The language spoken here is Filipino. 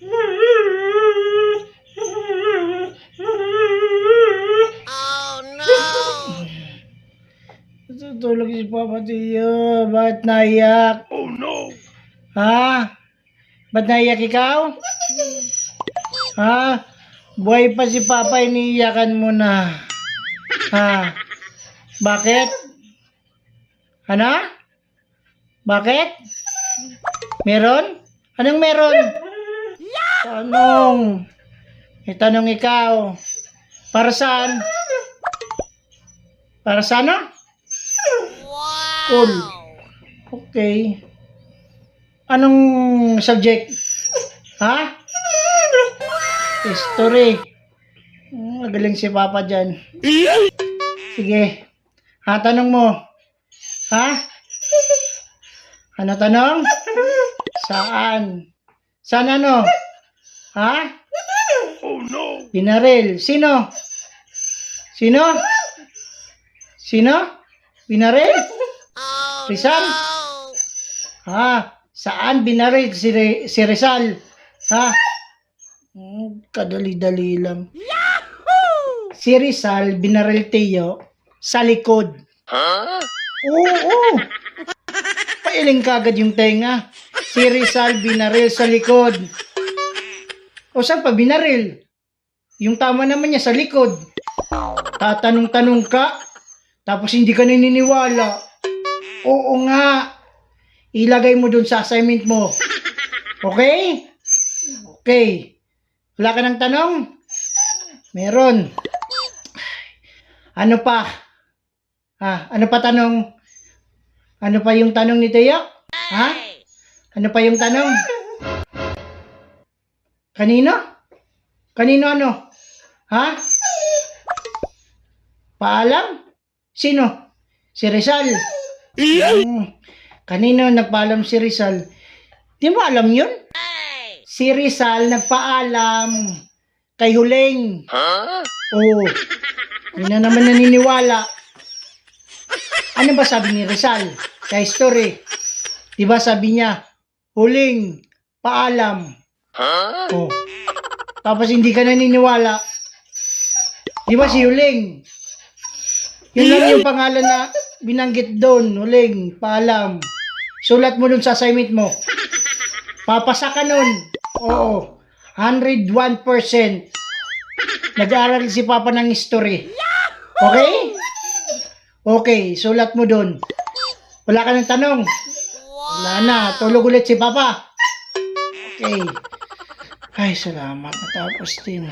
Oh no! Tutulog si Papa Tiyo. Bakit naiyak? Oh no! Ha? Ba't naiyak ikaw? Ha? Buhay pa si Papa, iniiyakan mo na. Ha? Bakit? Ano? Bakit? Meron? Anong meron? Tanong. Tanong ikaw. Para saan? Para saan? Cool. Okay. Anong subject? Ha? History. Magaling si Papa dyan. Sige. Ha, tanong mo. Ha? Ano tanong? Saan? Saan ano? Ha? Oh no! Binaril. Sino? Sino? Sino? Binaril? Oh Rizal? no! Ha? Saan binaril si Rizal? Ha? Kadali-dali lang. Si Rizal binaril Tiyo sa likod. Huh? Oo. Pailing kagad yung tenga. Si Rizal binaril sa likod. O saan pa binaril? Yung tama naman niya sa likod. Tatanong-tanong ka, tapos hindi ka naniniwala. Oo nga. Ilagay mo dun sa assignment mo. Okay? Okay. Wala ka ng tanong? Meron. Ano pa? Ha? Ano pa tanong? Ano pa yung tanong ni Tiyo? Ha? Ano pa yung tanong? Kanino? Kanino ano? Ha? Paalam? Sino? Si Rizal. Kanino nagpaalam si Rizal? Di mo alam yun? Si Rizal nagpaalam kay Huling. Huh? Oo. Hindi na naman naniniwala. Ano ba sabi ni Rizal sa history? Di ba sabi niya, Huling, paalam. Huh? Oh. Tapos hindi ka naniniwala. Di ba si Huling? Yun lang yung pangalan na binanggit doon. Huling, paalam. Sulat mo dun sa assignment mo. Papasa ka nun. Oo. 101%. Nag-aaral si Papa ng history. Okay? Okay, sulat mo dun. Wala ka ng tanong? Wala na. Tulog ulit si Papa. Okay. Ay, salamat. Natapos din.